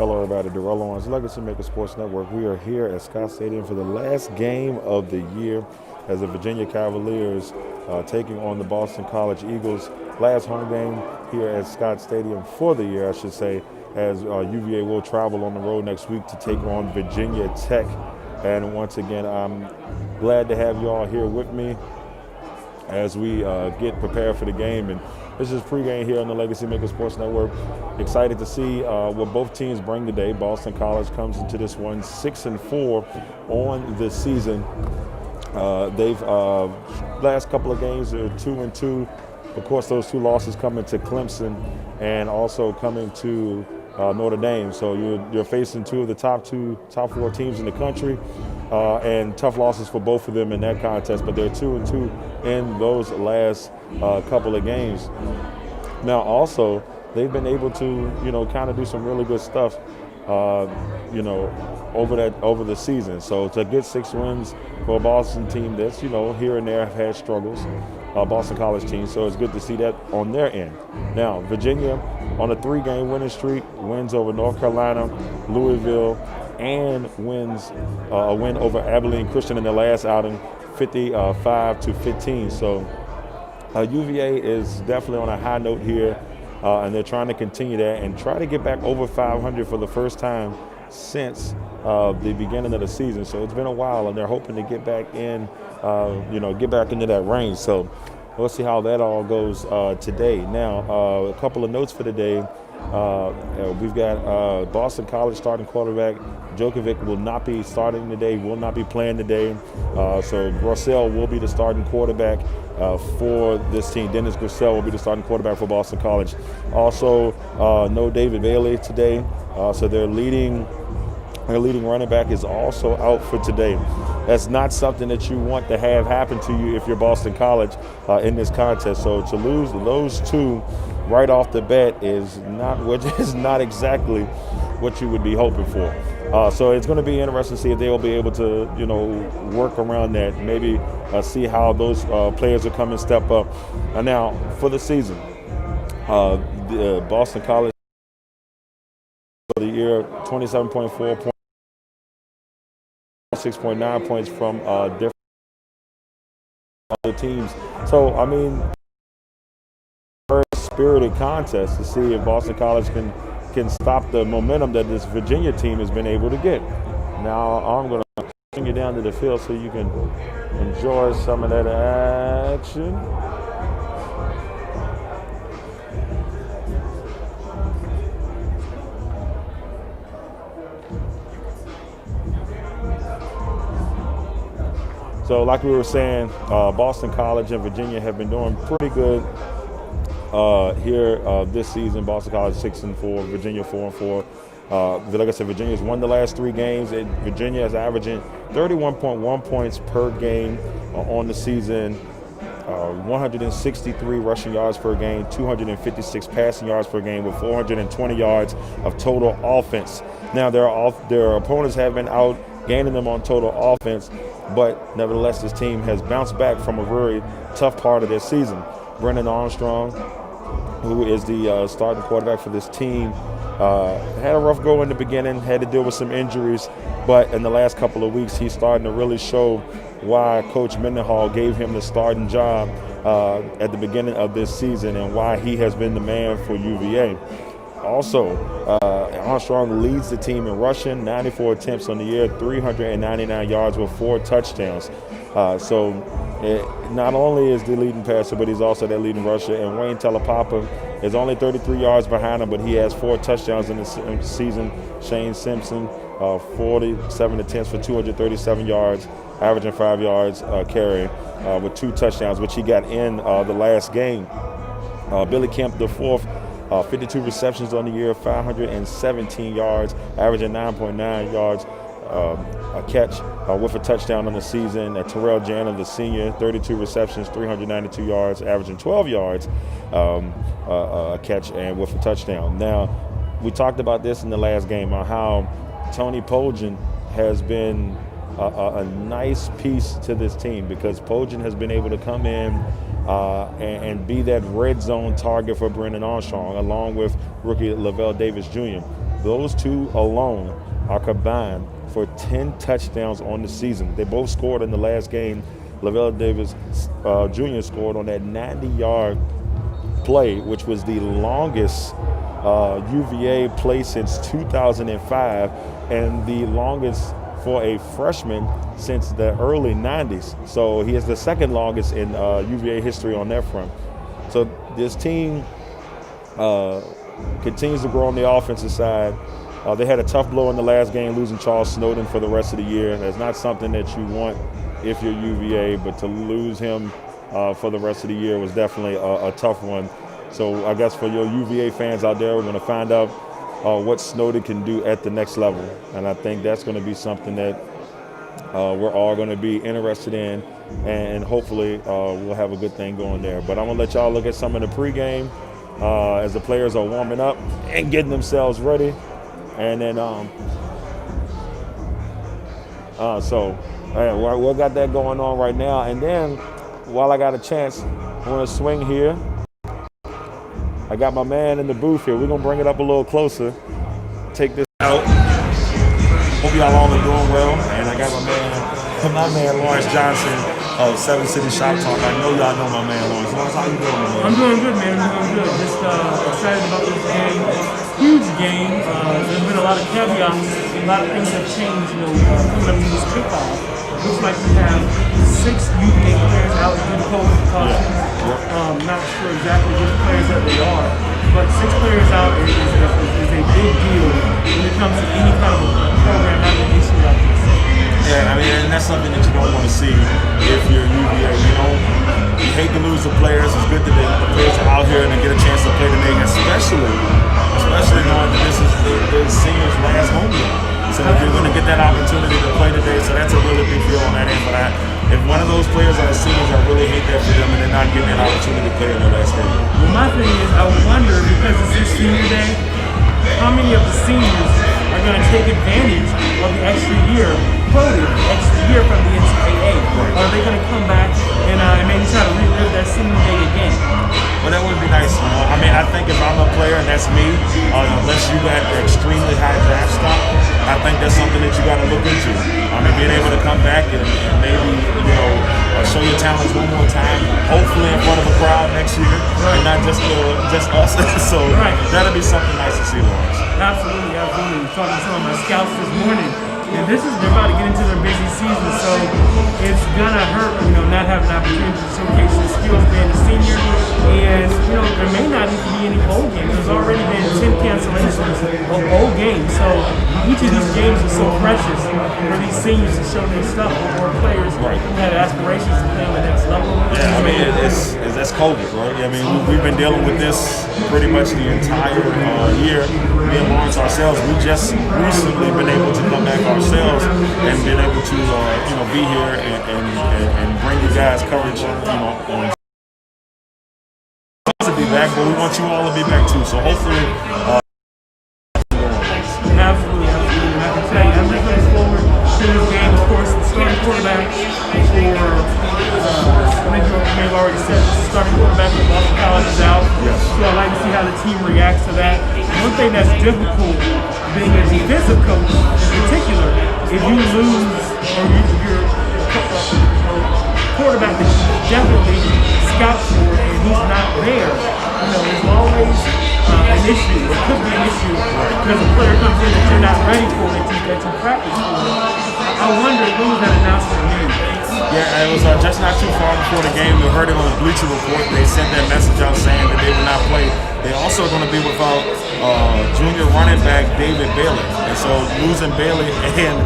Hello, everybody. Darrell Owens, Legacy Maker Sports Network. We are here at Scott Stadium for the last game of the year as the Virginia Cavaliers taking on the Boston College Eagles. Last home game here at Scott Stadium for the year, I should say, as UVA will travel on the road next week to take on Virginia Tech. And once again, I'm glad to have you all here with me as we get prepared for the game. And this is pregame here on the Legacy Maker Sports Network. Excited to see what both teams bring today. Boston College comes into this one 6-4 on the season. They've last couple of games are 2-2. Of course, those two losses coming to Clemson and also coming to Notre Dame. So you're facing two of the top four teams in the country, and tough losses for both of them in that contest. But they're 2-2 in those last couple of games. Now, also, they've been able to, kind of do some really good stuff, over the season. So to get 6 wins for a Boston team that's, here and there have had struggles, Boston College team. So it's good to see that on their end. Now, Virginia on a 3-game winning streak, wins over North Carolina, Louisville, and wins a win over Abilene Christian in their last outing, 55-15. So UVA is definitely on a high note here, and they're trying to continue that and try to get back over 500 for the first time since the beginning of the season. So it's been a while, and they're hoping to get back in, get back into that range. So we'll see how that all goes today. Now, a couple of notes for today. We've got Boston College starting quarterback Djokovic will not be starting today, will not be playing today. So Grosel will be the starting quarterback for this team. Dennis Grosel will be the starting quarterback for Boston College. Also, no David Bailey today. So their leading running back is also out for today. That's not something that you want to have happen to you if you're Boston College in this contest. So to lose those two right off the bat is not exactly what you would be hoping for. So it's going to be interesting to see if they'll be able to, work around that. Maybe see how those players will come and step up. Now for the season, the Boston College for the year 27.4 points. 6.9 points from different other teams. So, very spirited contest to see if Boston College can stop the momentum that this Virginia team has been able to get. Now, I'm going to bring you down to the field so you can enjoy some of that action. So like we were saying, Boston College and Virginia have been doing pretty good here this season. Boston College 6-4, Virginia 4-4. Like I said, Virginia's won the last 3 games. Virginia is averaging 31.1 points per game on the season, 163 rushing yards per game, 256 passing yards per game, with 420 yards of total offense. Now their opponents have been out gaining them on total offense, but nevertheless, this team has bounced back from a very tough part of their season. Brennan Armstrong, who is the starting quarterback for this team, had a rough go in the beginning, had to deal with some injuries, but in the last couple of weeks, he's starting to really show why Coach Mendenhall gave him the starting job at the beginning of this season and why he has been the man for UVA. Also, Armstrong leads the team in rushing, 94 attempts on the year, 399 yards with 4 touchdowns. So not only is the leading passer, but he's also that leading rusher. And Wayne Telapapa is only 33 yards behind him, but he has 4 touchdowns in the season. Shane Simpson, 47 attempts for 237 yards, averaging 5 yards carry with 2 touchdowns, which he got in the last game. Billy Kemp, the fourth, 52 receptions on the year, 517 yards, averaging 9.9 yards a catch with a touchdown on the season. Terrell Janner, the senior, 32 receptions, 392 yards, averaging 12 yards a catch and with a touchdown. Now, we talked about this in the last game on how Tony Poljan has been a nice piece to this team, because Poljan has been able to come in and be that red zone target for Brennan Armstrong, along with rookie Lavelle Davis Jr. those two alone are combined for 10 touchdowns on the season. They both scored in the last game. Lavelle Davis Jr. scored on that 90-yard play, which was the longest UVA play since 2005 and the longest for a freshman since the early 90s. So he is the second longest in UVA history on that front. So this team continues to grow on the offensive side. They had a tough blow in the last game, losing Charles Snowden for the rest of the year. That's not something that you want if you're UVA, but to lose him for the rest of the year was definitely a tough one. So I guess for your UVA fans out there, we're going to find out what Snowden can do at the next level. And I think that's going to be something that we're all going to be interested in, and hopefully we'll have a good thing going there. But I'm going to let y'all look at some of the pregame as the players are warming up and getting themselves ready. And then, so we got that going on right now. And then, while I got a chance, I want to swing here. I got my man in the booth here. We're going to bring it up a little closer. Take this out. Hope y'all all are doing well. And I got my man Lawrence Johnson of 7 City Shop Talk. I know y'all know my man Lawrence. Lawrence, how you doing, man? I'm doing good, man. I'm doing good. Just excited about this game. Huge game. There's been a lot of caveats. A lot of things have changed, coming up in this kickoff. Looks like we have 6 UVA players out in the cold caution. Not sure exactly which players that they are, but 6 players out is a big deal when it comes to any kind of a program having an issue like this. Yeah, I mean, and that's something that you don't want to see if you're UVA. You hate to lose the players. It's good that the players are out here and they get a chance to play today, especially knowing that this is the seniors' last home game. So if you're going to get that opportunity to play today, so that's a really big deal on that end. But if one of those players are seniors, I really hate that for them, and they're not getting that opportunity to play in their last game. Well, my thing is, I wonder, because it's this senior day, how many of the seniors are going to take advantage of the extra year quoted, the extra year from the NCAA? Right. Or are they going to come back and maybe try to relive that senior day again? Well, that would be nice. I mean, I think if I'm a player and that's me, unless you got extremely high draft stock, I think that's something that you got to look into. I mean, being able to come back and maybe, show your talents one more time, hopefully in front of a crowd next year, and not just us. So that'll be something nice to see, Lawrence. Absolutely, absolutely. Talking to some of my scouts this morning, and they're about to get into their busy season, so it's gonna hurt, not having an opportunity to showcase the skills being a senior. And there may not even be any bowl games. There's already been 10 cancellations of bowl games, so each of these games is so precious for these seniors to show their stuff, or players who had aspirations to play on the next level. Yeah, I mean, that's COVID, right? I mean, we've been dealing with this pretty much the entire year. Me and Lawrence ourselves, we just recently been able to come back ourselves and been able to, be here and bring you guys coverage, on to be back, but we want you all to be back too. So hopefully, absolutely. And I can tell you, I'm looking forward to this game. Of course, the starting quarterback for, I think you may have already said, the starting quarterback for Boston College is out. Yes. So I'd like to see how the team reacts to that. One thing that's difficult, being a defensive coach in particular, if you lose or your quarterback that you definitely scout for and he's not there, there's always an issue. It could be an issue because a player comes in that you're not ready for, that you practice for. I wonder who was that announcement made. Yeah, it was just not too far before the game. We heard it on the Bleacher Report. They sent that message out saying that they would not play. They also going to be without junior running back David Bailey. And so losing Bailey and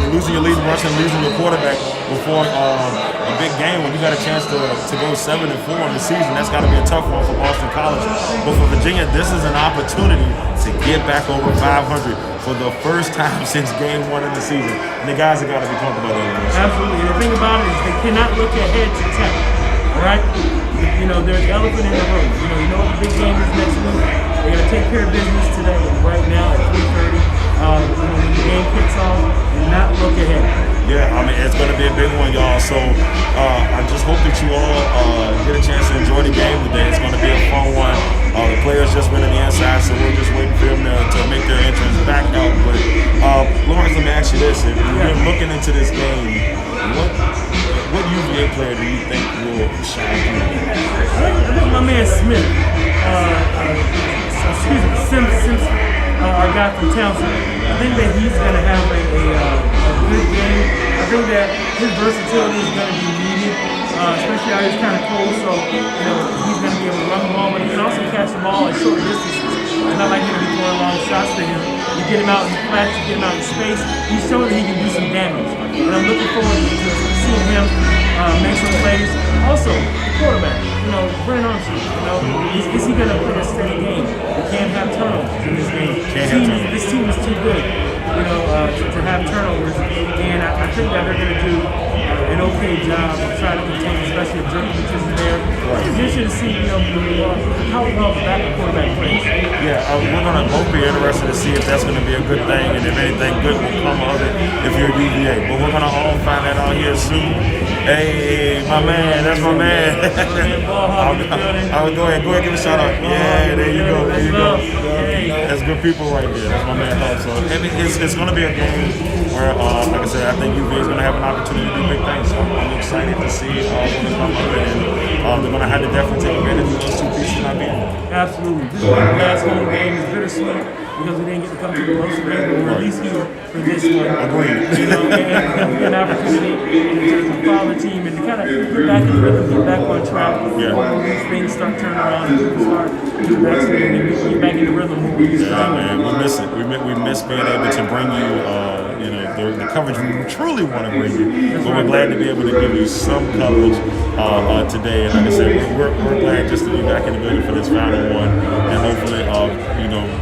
losing your leading rusher and losing your quarterback before a big game when you got a chance to go 7-4 in the season, that's got to be a tough one for Boston College. But for Virginia, this is an opportunity to get back over 500 for the first time since game 1 of the season. And the guys have got to be pumped about that. Absolutely. And the thing about it is they cannot look ahead to 10, right? There's the elephant in the room. You know what the big game is next week. They're going to take care of business today and right now at 3:30. When the game kicks off and not look ahead. Yeah, I mean, it's going to be a big one, y'all. So I just hope that you all get a chance to enjoy the game today. It's going to be a fun one. The players just been on the inside, so we're just waiting for them to make their entrance. into this game, what UVA player do you think will shine through? I think my man Smith, Sims, our guy from Townsend. I think that he's going to have a good game. I think that his versatility is going to be needed, especially out here it's kind of cold. So he's going to be able to run the ball, but he can also catch the ball at short distances. It's not like he's going to be throwing long shots to him. You get him out in the flat, you get him out in space. He's showing that he can do some damage, and I'm looking forward to seeing him make some plays. Also, the quarterback, Brent Armstrong, is he going to play a steady game? We can't have turnovers in this game. This team is too good, to have turnovers, and I think that they're going to do an okay job of trying to contain, especially if Jerkovich isn't there. It's interesting to see, how well the backup quarterback plays. Yeah, we're going to both be interested to see if that's going to be a good thing, and if anything good will come of it if you're UVA. But we're going to all find that out here soon. Hey, my man, that's my man. I'll go ahead, give a shout out. Yeah, there you go. That's good people right there. That's my man. So it's going to be a game where, like I said, I think UVA is going to have an opportunity to do big things. So I'm excited to see what they come up with, and they're going to have to definitely take advantage of those two pieces not being there. Absolutely. This is our last home game. It's bittersweet because we didn't get to come to the most game, but we're at least here for this one. Agreed. And an opportunity to follow the team and to kind of get back in the rhythm, get back on track. Yeah. These things start turning around and people start get back in the rhythm. Yeah, man, we miss it. We miss being able to bring you, the coverage we truly want to bring you. But we're glad to be able to give you some coverage today. And like I said, we're glad just to be back in the building for this final one. And hopefully,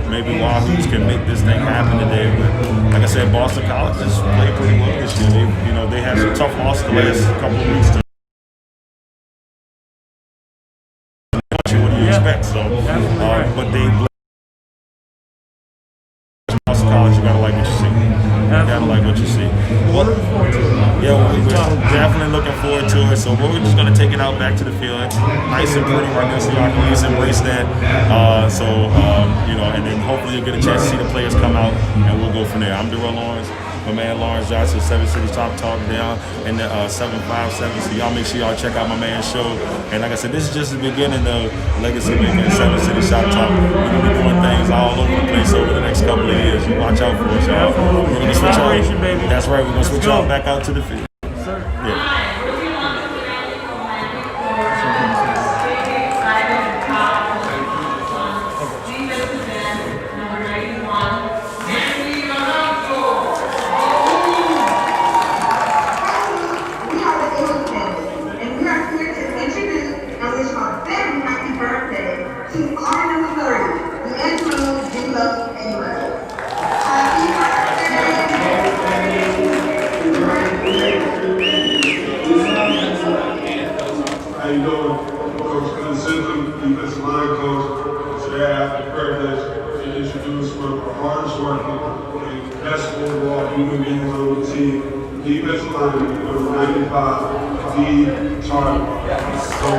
maybe Wahoos can make this thing happen today. But like I said, Boston College just played pretty well this year. They had some tough losses the last couple of weeks. What do you expect? So, but they. Boston College, you gotta like what you see. We're looking forward to it. Yeah, we're definitely looking forward to it. So we're just gonna take it out back to the field. It's nice and pretty right now, so y'all can at least embrace that. And then hopefully you'll get a chance to see the players come out, and we'll go from there. I'm Darrell Lawrence. My man Lawrence Johnson, 7 City Top Talk down in the 757. So y'all make sure y'all check out my man's show. And like I said, this is just the beginning of Legacy Making 7 City Shop Talk. We're gonna be doing things all over the place over the next couple of years. You watch out for us, y'all. We're gonna switch out. That's right. We're gonna switch y'all back out to the field. Yeah. How you doing? Coach Consistent, defensive line coach. Today I have the privilege to introduce one of our hardest working and best overall human beings on the team, defensive lineman, number 95, D. Charlie. Let's go.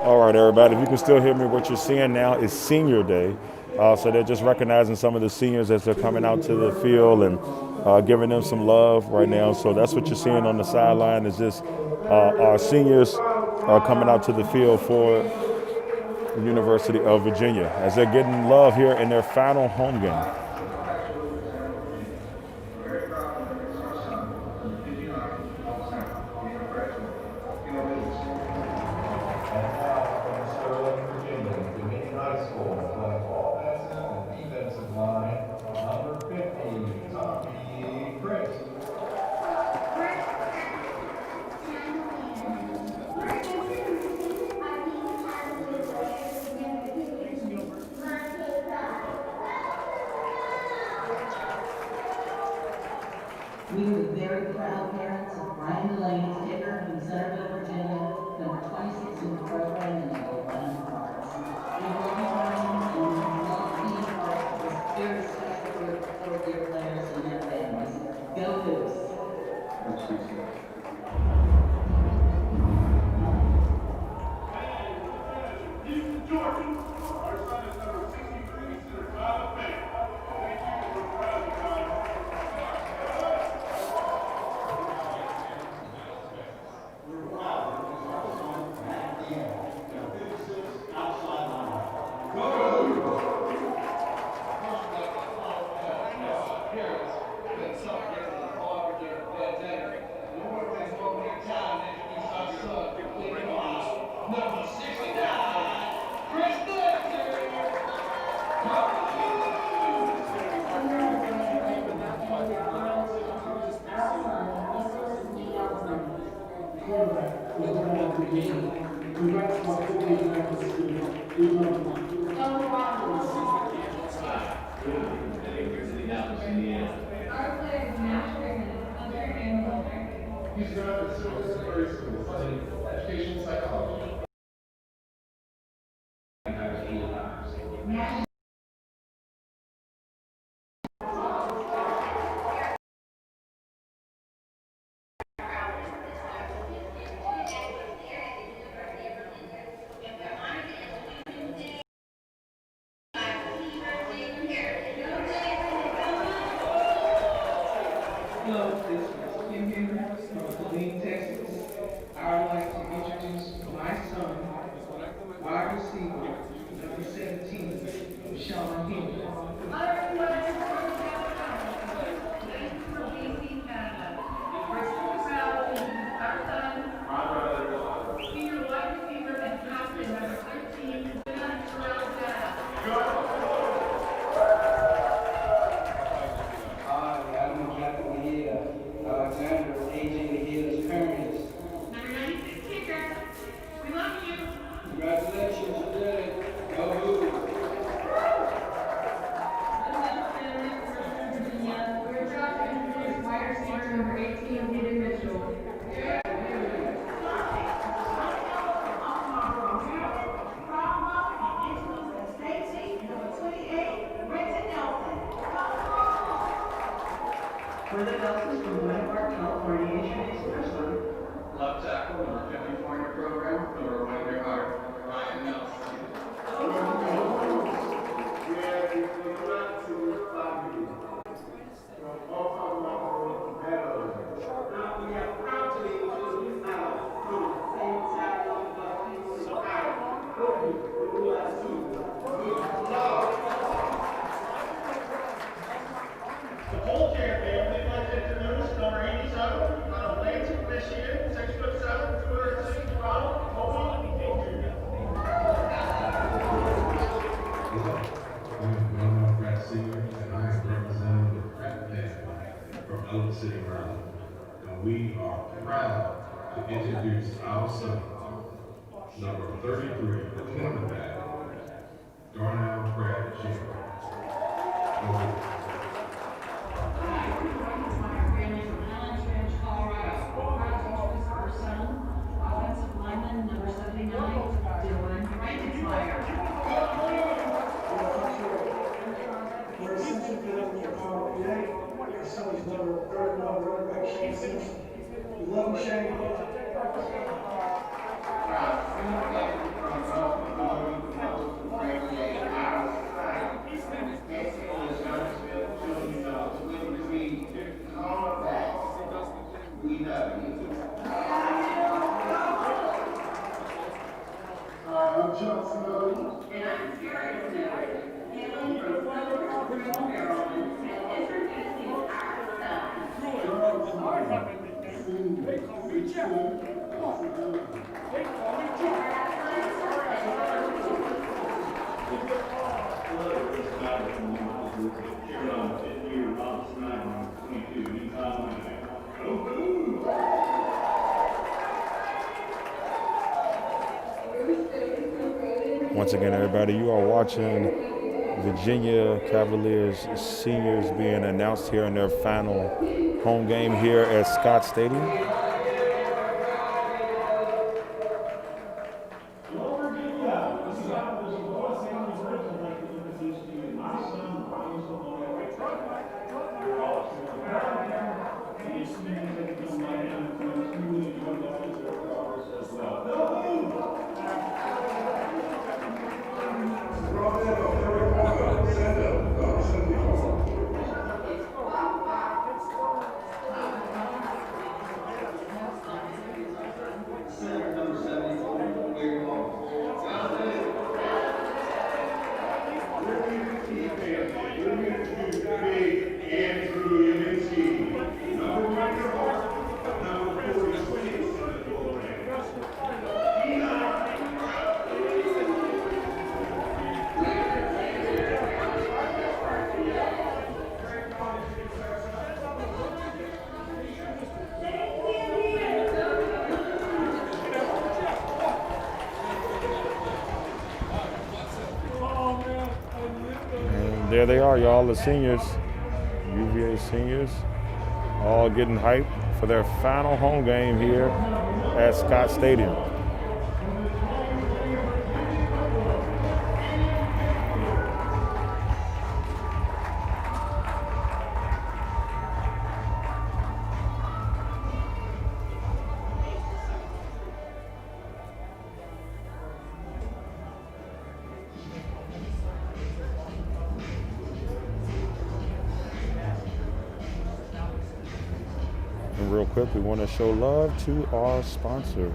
All right, everybody, if you can still hear me, what you're seeing now is Senior Day. So they're just recognizing some of the seniors as they're coming out to the field and giving them some love right now. So that's what you're seeing on the sideline is just our seniors are coming out to the field for the University of Virginia as they're getting love here in their final home game. High school, offensive and defensive line. He's got a civil service and education psychology. Hello, this is Kim here from Killeen, Texas. I would like to introduce my son, wide receiver, number 17, Sean Henry. Alexander, AJ Hill's parents. Number 96 kicker. We love you. Congratulations, you did it. Go Blue. We're proud to introduce wide receiver number 18, Peter Mitchell. Brother Nelson from Glen Park, California, introduce our son. Left tackle, number 54 in your program, number 1 in your heart, Ryan Nelson. The whole champion, we'd like to introduce number 87 out of Lansing, Michigan, 6'7", 206 pounds, Kobe Jr. I'm Brad Senior, and I am representing the Pratt family from Elton City, Maryland. And we are proud to introduce our son, number 33, the cornerback, Darnell Pratt Jr. We're essentially connected to Power PA. Our son is number 31, running back Shane Simpson. We love you, Shane. We love you. I'm John Snow. And I'm Sarah Snow. Hailing from Williamsburg, Maryland, and introducing our son. Once again, everybody, you are watching Virginia Cavaliers seniors being announced here in their final home game here at Scott Stadium. Center, number 74, Gary Hall. Big Andrew Yaminski, number 1 in your heart. there they are, y'all, the seniors, UVA seniors, all getting hyped for their final home game here at Scott Stadium. And real quick, we want to show love to our sponsors.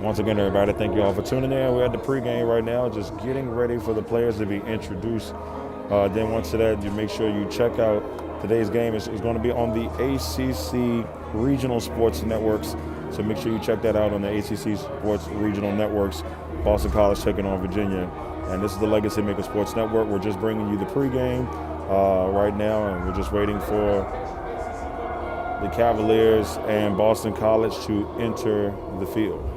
Once again, everybody, thank you all for tuning in. We're at the pregame right now, just getting ready for the players to be introduced. Then once to that, you make sure you check out today's game. It's going to be on the ACC Regional Sports Networks. So make sure you check that out on the ACC Sports Regional Networks. Boston College taking on Virginia. And this is the Legacy Maker Sports Network. We're just bringing you the pregame right now, and we're just waiting for the Cavaliers and Boston College to enter the field.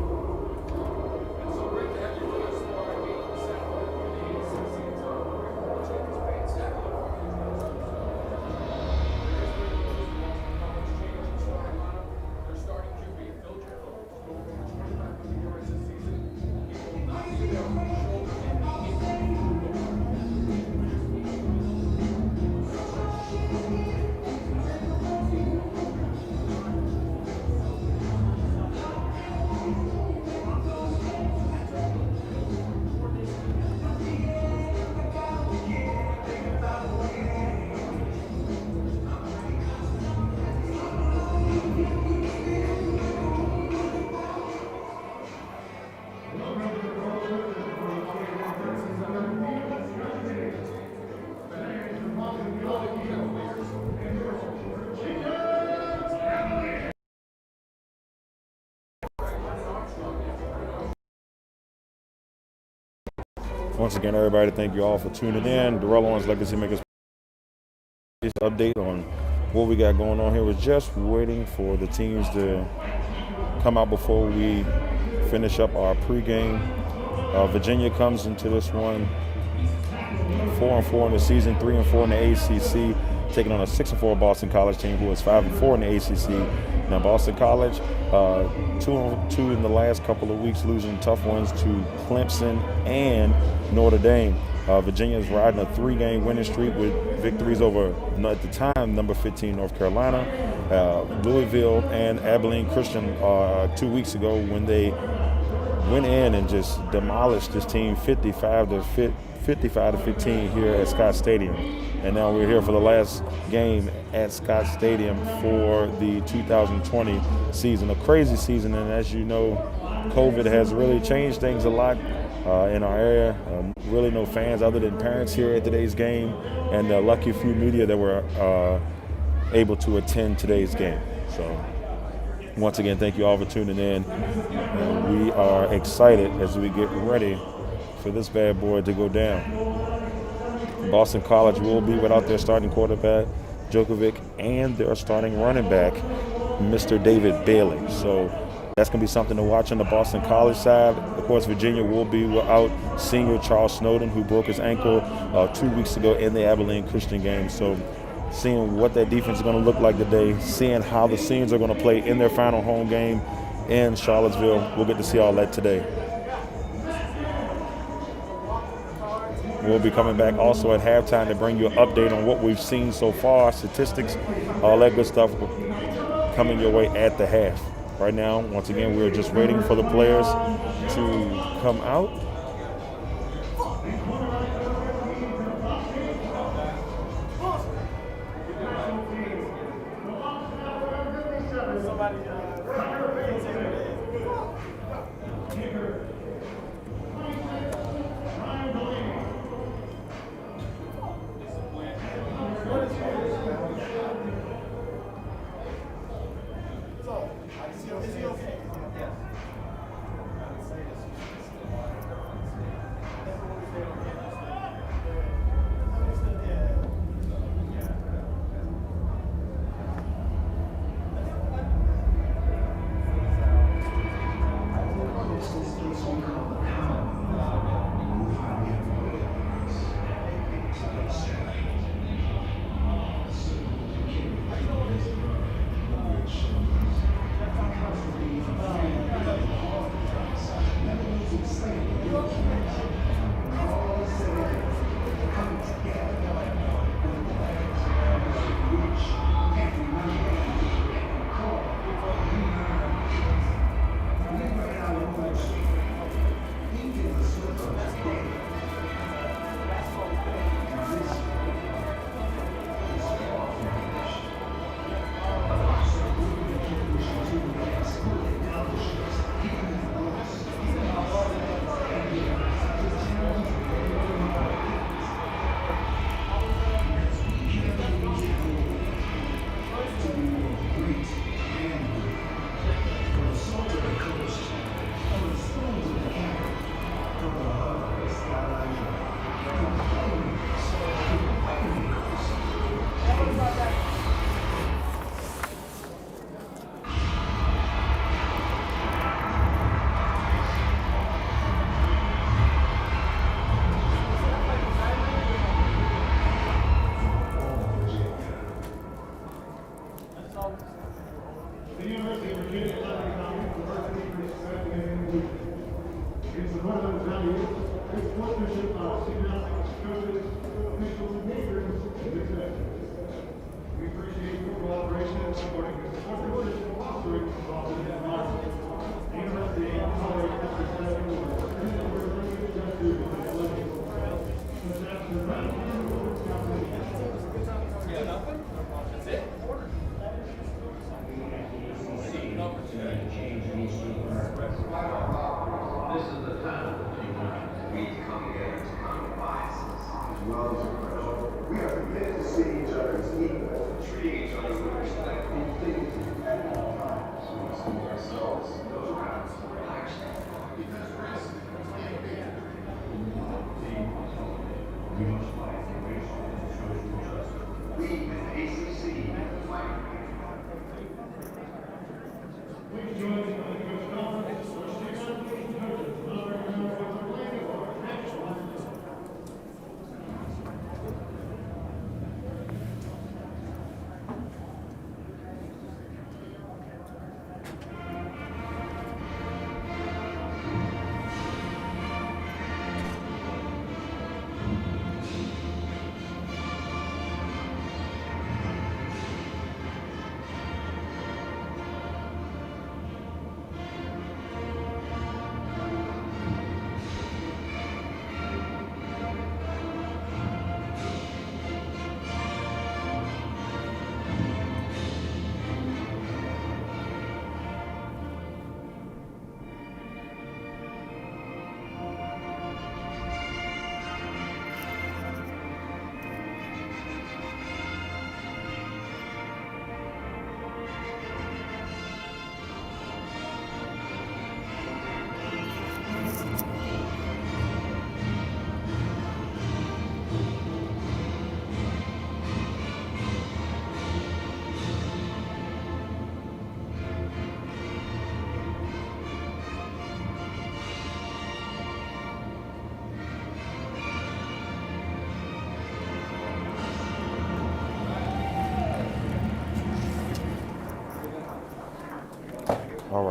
Once again, everybody, thank you all for tuning in. Darrell Owens, Legacy Makers. This update on what we got going on here. We're just waiting for the teams to come out before we finish up our pregame. Virginia comes into this one 4-4 in the season, 3-4 in the ACC, taking on a 6-4 Boston College team who is 5-4 in the ACC. Now Boston College, 2-2 in the last couple of weeks, losing tough ones to Clemson and Notre Dame. Virginia is riding a 3-game winning streak with victories over, at the time, number 15 North Carolina, Louisville, and Abilene Christian 2 weeks ago when they went in and just demolished this team 55-15 here at Scott Stadium. And now we're here for the last game at Scott Stadium for the 2020 season. A crazy season, and as you know, COVID has really changed things a lot in our area. Really no fans other than parents here at today's game, and the lucky few media that were able to attend today's game. So once again, thank you all for tuning in. And we are excited as we get ready for this bad boy to go down. Boston College will be without their starting quarterback, Djokovic, and their starting running back, Mr. David Bailey. So that's going to be something to watch on the Boston College side. Of course, Virginia will be without senior Charles Snowden, who broke his ankle 2 weeks ago in the Abilene Christian game. So seeing what that defense is going to look like today, seeing how the seniors are going to play in their final home game in Charlottesville. We'll get to see all that today. We'll be coming back also at halftime to bring you an update on what we've seen so far, statistics, all that good stuff coming your way at the half. Right now, once again, we're just waiting for the players to come out.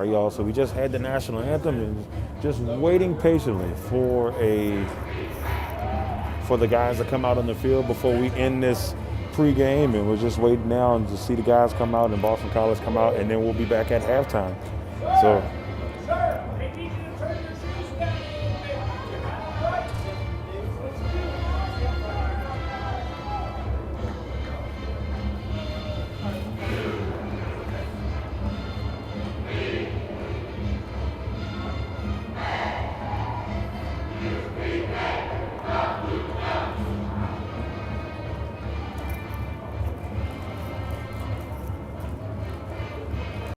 right, y'all? So we just had the national anthem and just waiting patiently for the guys to come out on the field before we end this pregame, and we're just waiting now to see the guys come out and Boston College come out, and then we'll be back at halftime. So